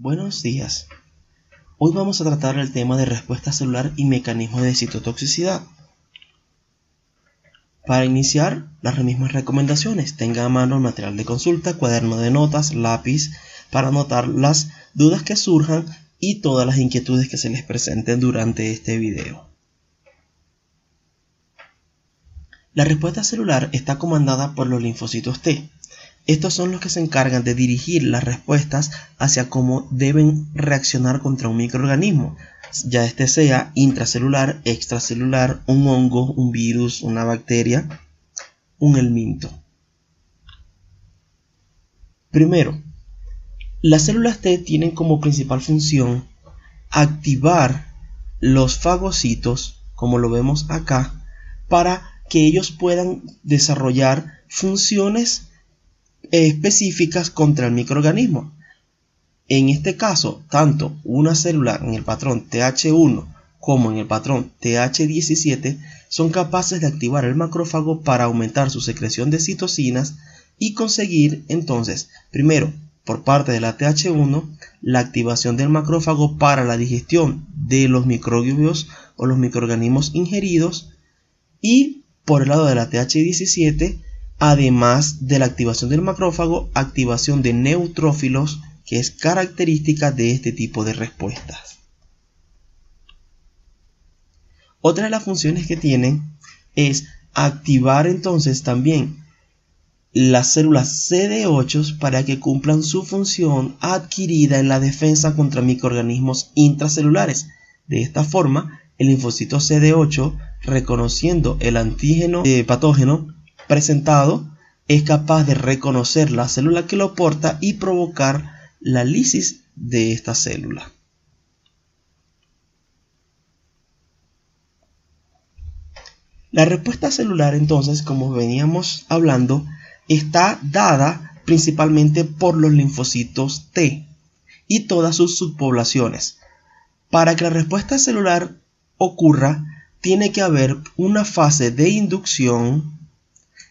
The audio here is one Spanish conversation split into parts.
Buenos días. Hoy vamos a tratar el tema de respuesta celular y mecanismos de citotoxicidad. Para iniciar, las mismas recomendaciones. Tenga a mano el material de consulta, cuaderno de notas, lápiz, para anotar las dudas que surjan y todas las inquietudes que se les presenten durante este video. La respuesta celular está comandada por los linfocitos T. Estos son los que se encargan de dirigir las respuestas hacia cómo deben reaccionar contra un microorganismo, ya este sea intracelular, extracelular, un hongo, un virus, una bacteria, un helminto. Primero, las células T tienen como principal función activar los fagocitos, como lo vemos acá, para que ellos puedan desarrollar funciones específicas contra el microorganismo. En este caso, tanto una célula en el patrón TH1 como en el patrón TH17 son capaces de activar el macrófago para aumentar su secreción de citocinas y conseguir entonces, primero, por parte de la TH1, la activación del macrófago para la digestión de los microbios o los microorganismos ingeridos, y por el lado de la TH17, además de la activación del macrófago, activación de neutrófilos, que es característica de este tipo de respuestas. Otra de las funciones que tienen es activar entonces también las células CD8 para que cumplan su función adquirida en la defensa contra microorganismos intracelulares. De esta forma, el linfocito CD8, reconociendo el antígeno patógeno presentado, es capaz de reconocer la célula que lo porta y provocar la lisis de esta célula. La respuesta celular, entonces, como veníamos hablando, está dada principalmente por los linfocitos T y todas sus subpoblaciones. Para que la respuesta celular ocurra, tiene que haber una fase de inducción,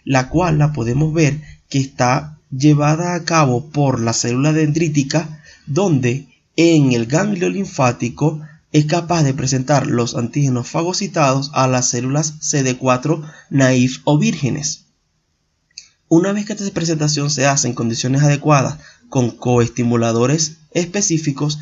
la cual la podemos ver que está llevada a cabo por la célula dendrítica, donde en el ganglio linfático es capaz de presentar los antígenos fagocitados a las células CD4 naïf o vírgenes. Una vez que esta presentación se hace en condiciones adecuadas con coestimuladores específicos,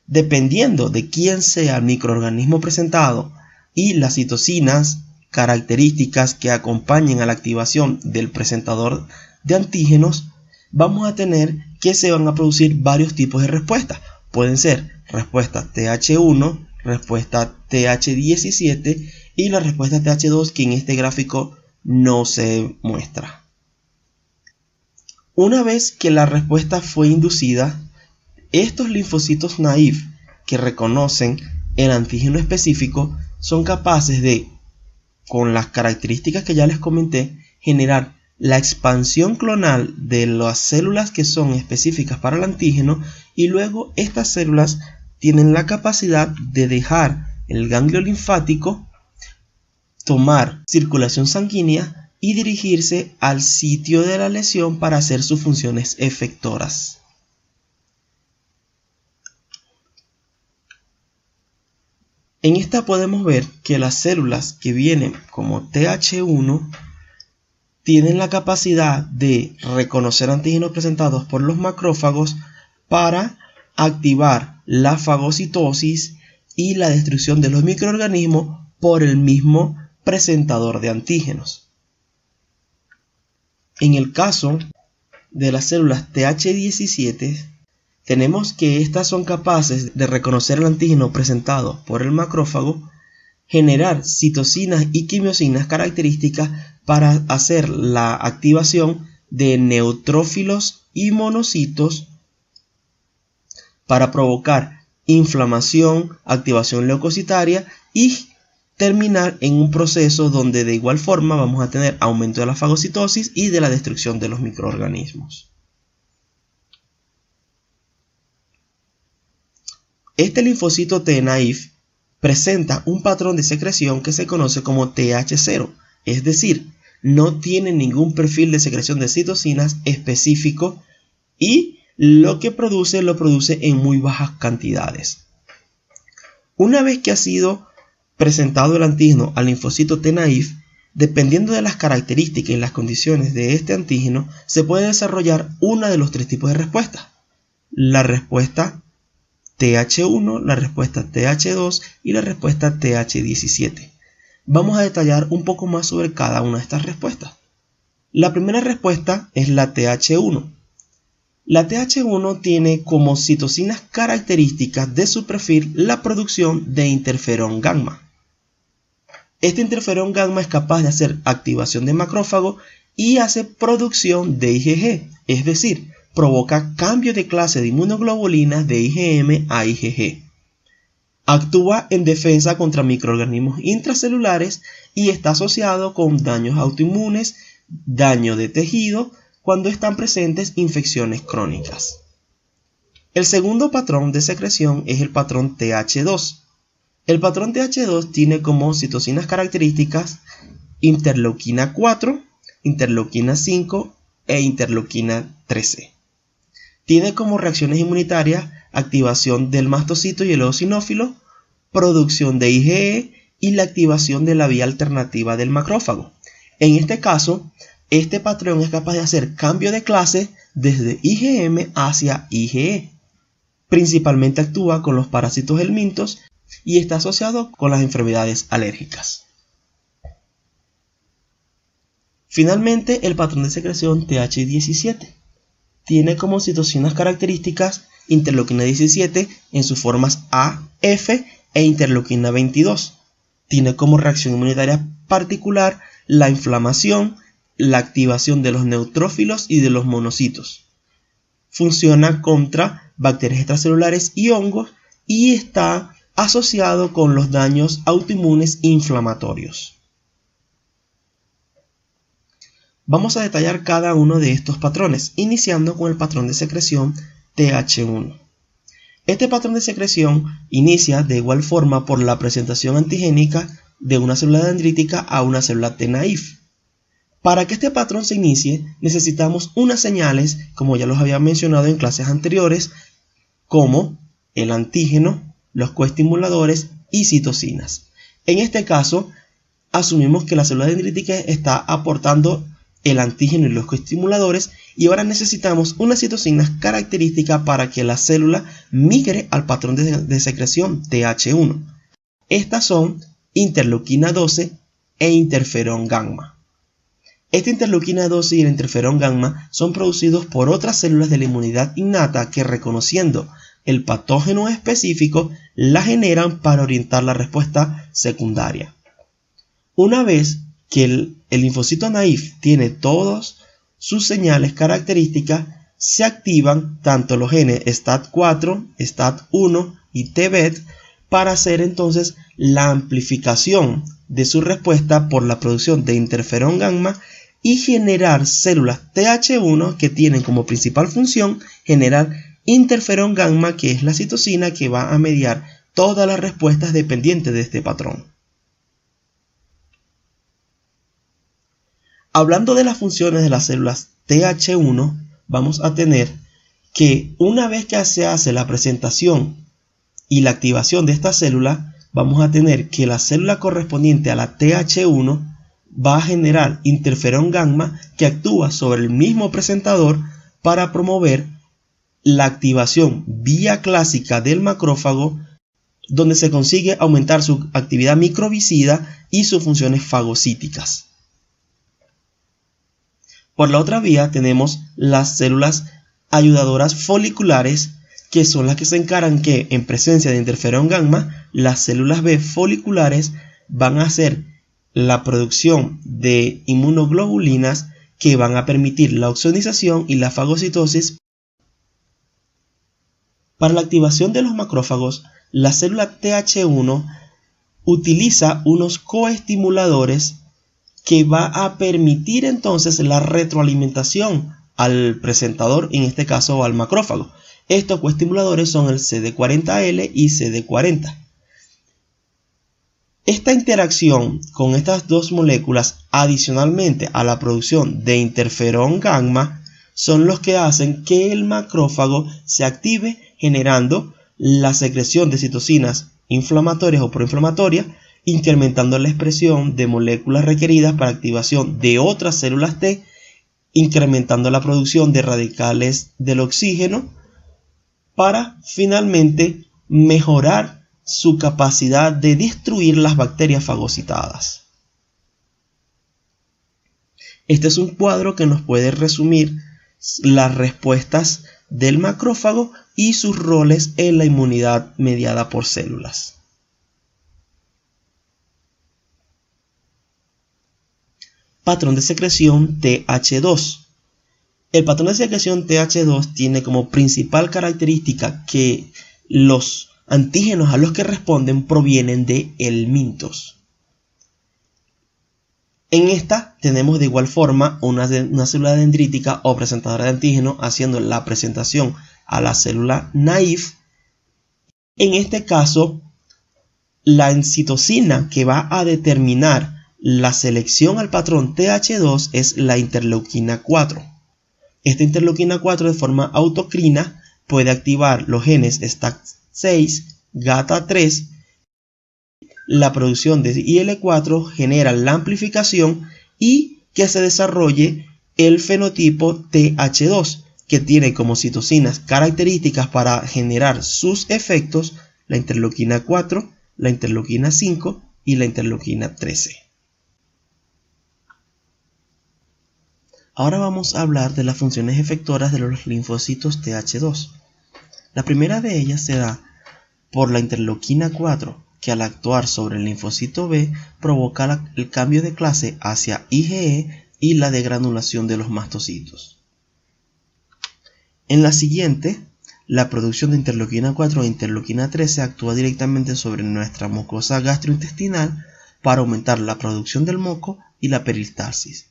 dependiendo de quién sea el microorganismo presentado y las citocinas características que acompañen a la activación del presentador de antígenos, vamos a tener que se van a producir varios tipos de respuestas. Pueden ser respuesta TH1, respuesta TH17 y la respuesta TH2, que en este gráfico no se muestra. Una vez que la respuesta fue inducida, estos linfocitos naïf que reconocen el antígeno específico son capaces de, con las características que ya les comenté, generar la expansión clonal de las células que son específicas para el antígeno, y luego estas células tienen la capacidad de dejar el ganglio linfático, tomar circulación sanguínea y dirigirse al sitio de la lesión para hacer sus funciones efectoras. En esta podemos ver que las células que vienen como TH1 tienen la capacidad de reconocer antígenos presentados por los macrófagos para activar la fagocitosis y la destrucción de los microorganismos por el mismo presentador de antígenos. En el caso de las células TH17, tenemos que estas son capaces de reconocer el antígeno presentado por el macrófago, generar citocinas y quimiosinas características para hacer la activación de neutrófilos y monocitos para provocar inflamación, activación leucocitaria y terminar en un proceso donde de igual forma vamos a tener aumento de la fagocitosis y de la destrucción de los microorganismos. Este linfocito T naïf presenta un patrón de secreción que se conoce como TH0, es decir, no tiene ningún perfil de secreción de citocinas específico y lo que produce lo produce en muy bajas cantidades. Una vez que ha sido presentado el antígeno al linfocito T naïf, dependiendo de las características y las condiciones de este antígeno, se puede desarrollar una de los tres tipos de respuestas: la respuesta TH1, la respuesta TH2 y la respuesta TH17. Vamos a detallar un poco más sobre cada una de estas respuestas. La primera respuesta es la TH1. La TH1 tiene como citocinas características de su perfil la producción de interferón gamma. Este interferón gamma es capaz de hacer activación de macrófago y hace producción de IgG, es decir, provoca cambio de clase de inmunoglobulinas de IgM a IgG. Actúa en defensa contra microorganismos intracelulares y está asociado con daños autoinmunes, daño de tejido, cuando están presentes infecciones crónicas. El segundo patrón de secreción es el patrón TH2. El patrón TH2 tiene como citocinas características interleuquina 4, interleuquina 5 e interleuquina 13. Tiene como reacciones inmunitarias activación del mastocito y el eosinófilo, producción de IgE y la activación de la vía alternativa del macrófago. En este caso, este patrón es capaz de hacer cambio de clase desde IgM hacia IgE. Principalmente actúa con los parásitos helmintos y está asociado con las enfermedades alérgicas. Finalmente, el patrón de secreción TH17 tiene como citocinas características interleuquina 17 en sus formas A, F e interleuquina 22. Tiene como reacción inmunitaria particular la inflamación, la activación de los neutrófilos y de los monocitos. Funciona contra bacterias extracelulares y hongos y está asociado con los daños autoinmunes inflamatorios. Vamos a detallar cada uno de estos patrones, iniciando con el patrón de secreción TH1. Este patrón de secreción inicia de igual forma por la presentación antigénica de una célula dendrítica a una célula T naïf. Para que este patrón se inicie, necesitamos unas señales, como ya los había mencionado en clases anteriores, como el antígeno, los coestimuladores y citocinas. En este caso, asumimos que la célula dendrítica está aportando el antígeno y los coestimuladores, y ahora necesitamos unas citocinas características para que la célula migre al patrón de secreción TH1. Estas son interleuquina 12 e interferón gamma. Esta interleuquina 12 y el interferón gamma son producidos por otras células de la inmunidad innata que, reconociendo el patógeno específico, la generan para orientar la respuesta secundaria. Una vez que el linfocito naïf tiene todas sus señales características, se activan tanto los genes STAT4, STAT1 y TBET para hacer entonces la amplificación de su respuesta por la producción de interferón gamma y generar células TH1 que tienen como principal función generar interferón gamma, que es la citocina que va a mediar todas las respuestas dependientes de este patrón. Hablando de las funciones de las células TH1, vamos a tener que una vez que se hace la presentación y la activación de esta célula, vamos a tener que la célula correspondiente a la TH1 va a generar interferón gamma que actúa sobre el mismo presentador para promover la activación vía clásica del macrófago, donde se consigue aumentar su actividad microbicida y sus funciones fagocíticas. Por la otra vía tenemos las células ayudadoras foliculares, que son las que se encargan que en presencia de interferón gamma, las células B foliculares van a hacer la producción de inmunoglobulinas que van a permitir la oxonización y la fagocitosis. Para la activación de los macrófagos, la célula TH1 utiliza unos coestimuladores que va a permitir entonces la retroalimentación al presentador, en este caso al macrófago. Estos coestimuladores son el CD40L y CD40. Esta interacción con estas dos moléculas, adicionalmente a la producción de interferón gamma, son los que hacen que el macrófago se active generando la secreción de citocinas inflamatorias o proinflamatorias, incrementando la expresión de moléculas requeridas para activación de otras células T, incrementando la producción de radicales del oxígeno para finalmente mejorar su capacidad de destruir las bacterias fagocitadas. Este es un cuadro que nos puede resumir las respuestas del macrófago y sus roles en la inmunidad mediada por células. Patrón de secreción TH2. El patrón de secreción TH2 tiene como principal característica que los antígenos a los que responden provienen de helmintos. En esta tenemos de igual forma una célula dendrítica o presentadora de antígeno haciendo la presentación a la célula naïve. En este caso, la citocina que va a determinar la selección al patrón TH2 es la interleuquina 4. Esta interleuquina 4 de forma autocrina puede activar los genes STAT6, GATA3. La producción de IL4 genera la amplificación y que se desarrolle el fenotipo TH2, que tiene como citocinas características para generar sus efectos la interleuquina 4, la interleuquina 5 y la interleuquina 13. Ahora vamos a hablar de las funciones efectoras de los linfocitos TH2. La primera de ellas se da por la interleuquina 4, que al actuar sobre el linfocito B provoca el cambio de clase hacia IgE y la degranulación de los mastocitos. En la siguiente, la producción de interleuquina 4 e interleuquina 13 actúa directamente sobre nuestra mucosa gastrointestinal para aumentar la producción del moco y la peristalsis.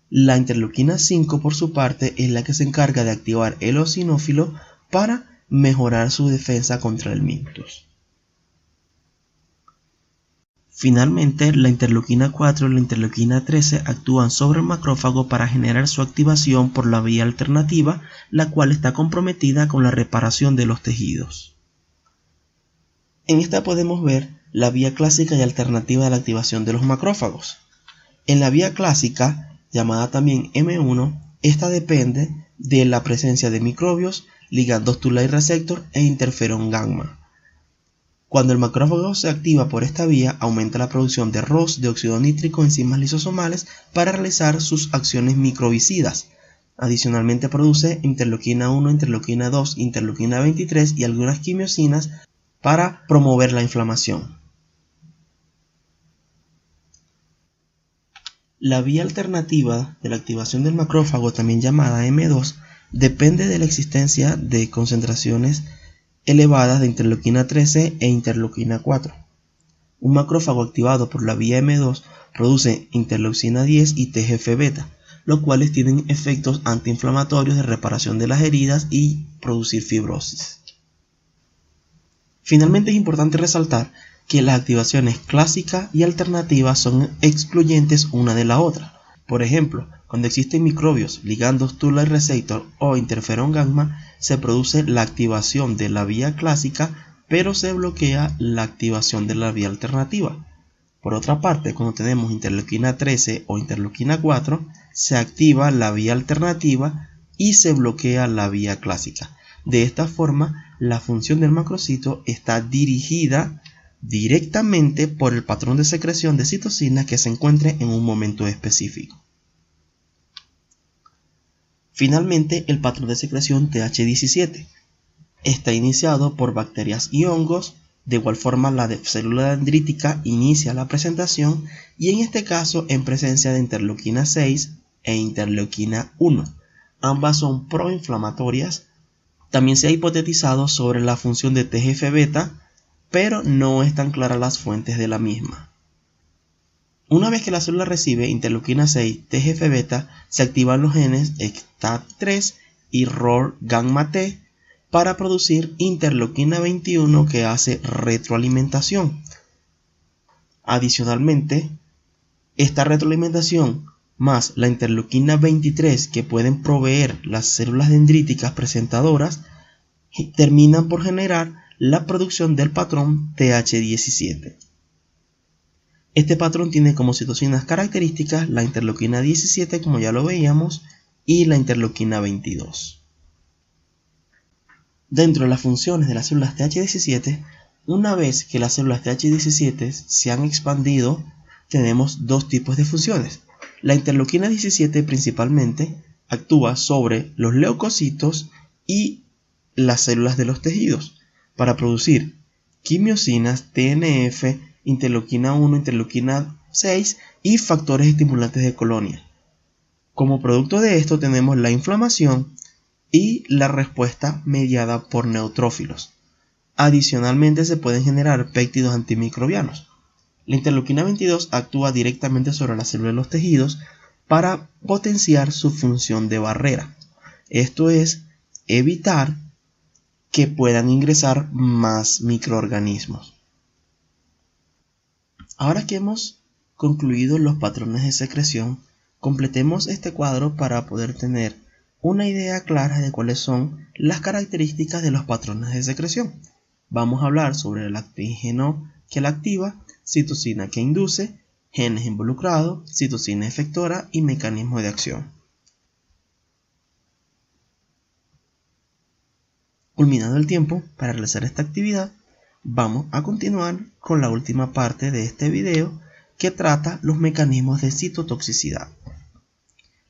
La interleuquina 5, por su parte, es la que se encarga de activar el eosinófilo para mejorar su defensa contra el helmintos. Finalmente, la interleuquina 4 y la interleuquina 13 actúan sobre el macrófago para generar su activación por la vía alternativa, la cual está comprometida con la reparación de los tejidos. En esta podemos ver la vía clásica y alternativa de la activación de los macrófagos. En la vía clásica, llamada también M1, esta depende de la presencia de microbios, ligandos Toll-like receptor e interferón gamma. Cuando el macrófago se activa por esta vía, aumenta la producción de ROS, de óxido nítrico, enzimas lisosomales para realizar sus acciones microbicidas. Adicionalmente produce interleuquina 1, interleuquina 2, interleuquina 23 y algunas quimiosinas para promover la inflamación. La vía alternativa de la activación del macrófago, también llamada M2, depende de la existencia de concentraciones elevadas de interleuquina 13 e interleuquina 4. Un macrófago activado por la vía M2 produce interleucina 10 y TGF-beta, los cuales tienen efectos antiinflamatorios de reparación de las heridas y producir fibrosis. Finalmente es importante resaltar que las activaciones clásica y alternativa son excluyentes una de la otra. Por ejemplo, cuando existen microbios, ligandos Toll-like receptor o interferón gamma, se produce la activación de la vía clásica, pero se bloquea la activación de la vía alternativa. Por otra parte, cuando tenemos interleuquina 13 o interleuquina 4, se activa la vía alternativa y se bloquea la vía clásica. De esta forma, la función del macrocito está dirigida directamente por el patrón de secreción de citocinas que se encuentre en un momento específico. Finalmente, el patrón de secreción TH17 está iniciado por bacterias y hongos. De igual forma, la célula dendrítica inicia la presentación y en este caso en presencia de interleuquina 6 e interleuquina 1. Ambas son proinflamatorias. También se ha hipotetizado sobre la función de TGF-beta, pero no están claras las fuentes de la misma. Una vez que la célula recibe interleuquina 6, TGF-beta, se activan los genes STAT3 y ROR gamma T para producir interleuquina 21 que hace retroalimentación. Adicionalmente, esta retroalimentación más la interleuquina 23 que pueden proveer las células dendríticas presentadoras, terminan por generar la producción del patrón Th17. Este patrón tiene como citocinas características la interleuquina 17, como ya lo veíamos, y la interleuquina 22. Dentro de las funciones de las células Th17, una vez que las células Th17 se han expandido, tenemos dos tipos de funciones. La interleuquina 17 principalmente actúa sobre los leucocitos y las células de los tejidos para producir quimiosinas, TNF, interleuquina 1, interleuquina 6 y factores estimulantes de colonia. Como producto de esto tenemos la inflamación y la respuesta mediada por neutrófilos. Adicionalmente se pueden generar péptidos antimicrobianos. La interleuquina 22 actúa directamente sobre las células de los tejidos para potenciar su función de barrera. Esto es, evitar que puedan ingresar más microorganismos. Ahora que hemos concluido los patrones de secreción, completemos este cuadro para poder tener una idea clara de cuáles son las características de los patrones de secreción. Vamos a hablar sobre el antígeno que la activa, citocina que induce, genes involucrados, citocina efectora y mecanismo de acción. Culminado el tiempo para realizar esta actividad, vamos a continuar con la última parte de este video que trata los mecanismos de citotoxicidad.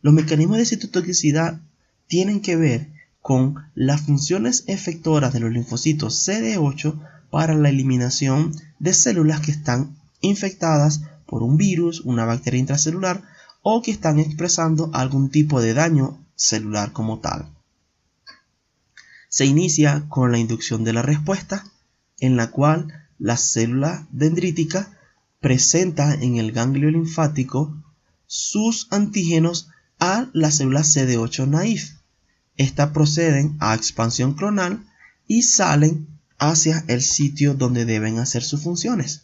Los mecanismos de citotoxicidad tienen que ver con las funciones efectoras de los linfocitos CD8 para la eliminación de células que están infectadas por un virus, una bacteria intracelular o que están expresando algún tipo de daño celular como tal. Se inicia con la inducción de la respuesta, en la cual la célula dendrítica presenta en el ganglio linfático sus antígenos a la célula CD8 naïf. Estas proceden a expansión clonal y salen hacia el sitio donde deben hacer sus funciones.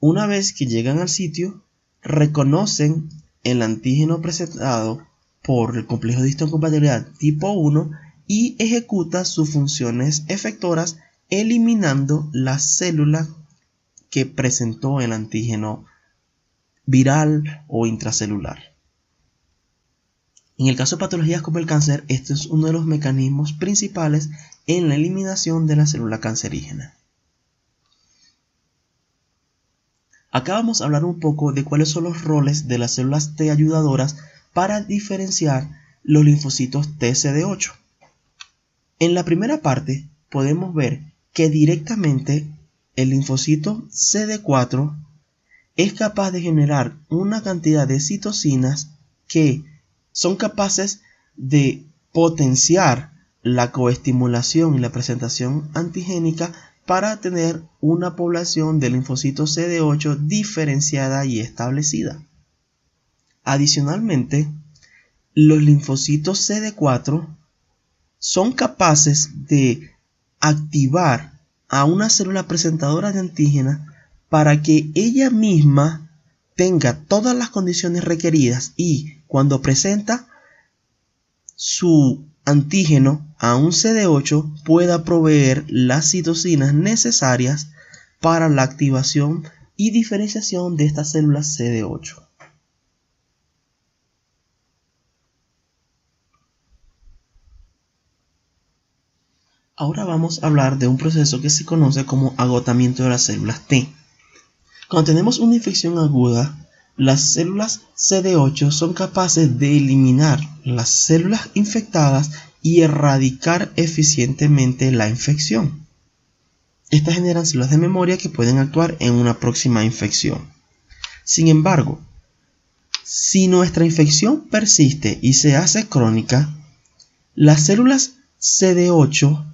Una vez que llegan al sitio, reconocen el antígeno presentado por el complejo de histocompatibilidad tipo 1 y ejecuta sus funciones efectoras eliminando la célula que presentó el antígeno viral o intracelular. En el caso de patologías como el cáncer, este es uno de los mecanismos principales en la eliminación de la célula cancerígena. Acá vamos a hablar un poco de cuáles son los roles de las células T ayudadoras para diferenciar los linfocitos TCD8. En la primera parte podemos ver que directamente el linfocito CD4 es capaz de generar una cantidad de citocinas que son capaces de potenciar la coestimulación y la presentación antigénica para tener una población de linfocitos CD8 diferenciada y establecida. Adicionalmente, los linfocitos CD4 son capaces de activar a una célula presentadora de antígena para que ella misma tenga todas las condiciones requeridas y cuando presenta su antígeno a un CD8 pueda proveer las citocinas necesarias para la activación y diferenciación de estas células CD8. Ahora vamos a hablar de un proceso que se conoce como agotamiento de las células T. Cuando tenemos una infección aguda, las células CD8 son capaces de eliminar las células infectadas y erradicar eficientemente la infección. Estas generan células de memoria que pueden actuar en una próxima infección. Sin embargo, si nuestra infección persiste y se hace crónica, las células CD8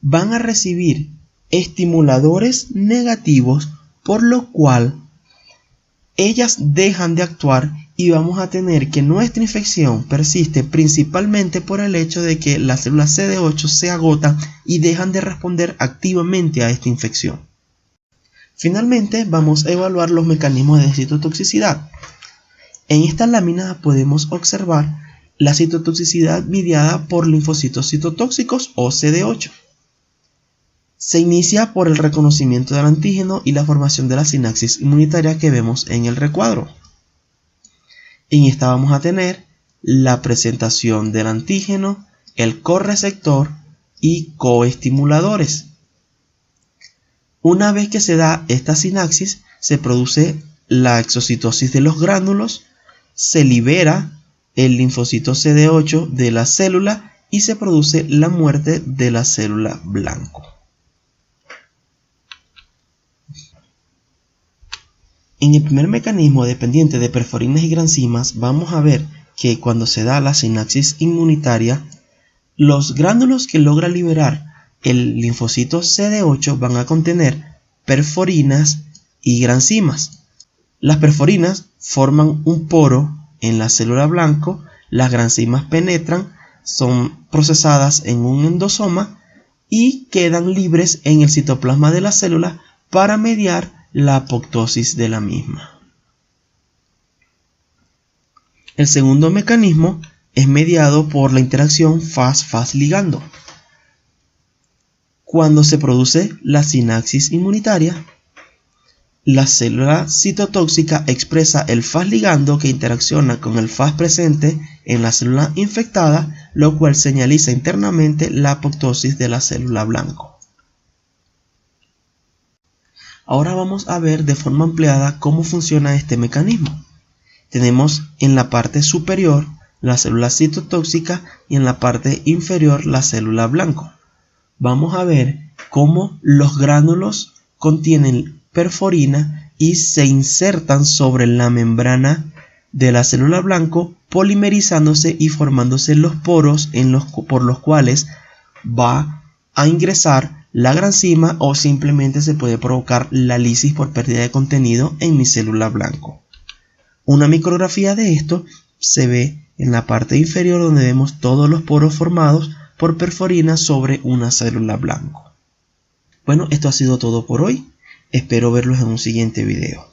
van a recibir estimuladores negativos, por lo cual ellas dejan de actuar y vamos a tener que nuestra infección persiste principalmente por el hecho de que las células CD8 se agotan y dejan de responder activamente a esta infección. Finalmente, vamos a evaluar los mecanismos de citotoxicidad. En esta lámina podemos observar la citotoxicidad mediada por linfocitos citotóxicos o CD8. Se inicia por el reconocimiento del antígeno y la formación de la sinapsis inmunitaria que vemos en el recuadro. En esta vamos a tener la presentación del antígeno, el correceptor y coestimuladores. Una vez que se da esta sinapsis, se produce la exocitosis de los gránulos, se libera el linfocito CD8 de la célula y se produce la muerte de la célula blanco. En el primer mecanismo dependiente de perforinas y granzimas, vamos a ver que cuando se da la sinapsis inmunitaria, los gránulos que logra liberar el linfocito CD8 van a contener perforinas y granzimas. Las perforinas forman un poro en la célula blanco, las granzimas penetran, son procesadas en un endosoma y quedan libres en el citoplasma de la célula para mediar la apoptosis de la misma. El segundo mecanismo es mediado por la interacción Fas-Fas ligando. Cuando se produce la sinapsis inmunitaria, la célula citotóxica expresa el Fas ligando que interacciona con el Fas presente en la célula infectada, lo cual señaliza internamente la apoptosis de la célula blanco. Ahora vamos a ver de forma ampliada cómo funciona este mecanismo. Tenemos en la parte superior la célula citotóxica y en la parte inferior la célula blanco. Vamos a ver cómo los gránulos contienen perforina y se insertan sobre la membrana de la célula blanco, polimerizándose y formándose los poros por los cuales va a ingresar la granzima o simplemente se puede provocar la lisis por pérdida de contenido en mi célula blanco. Una micrografía de esto se ve en la parte inferior donde vemos todos los poros formados por perforina sobre una célula blanco. Bueno, esto ha sido todo por hoy. Espero verlos en un siguiente video.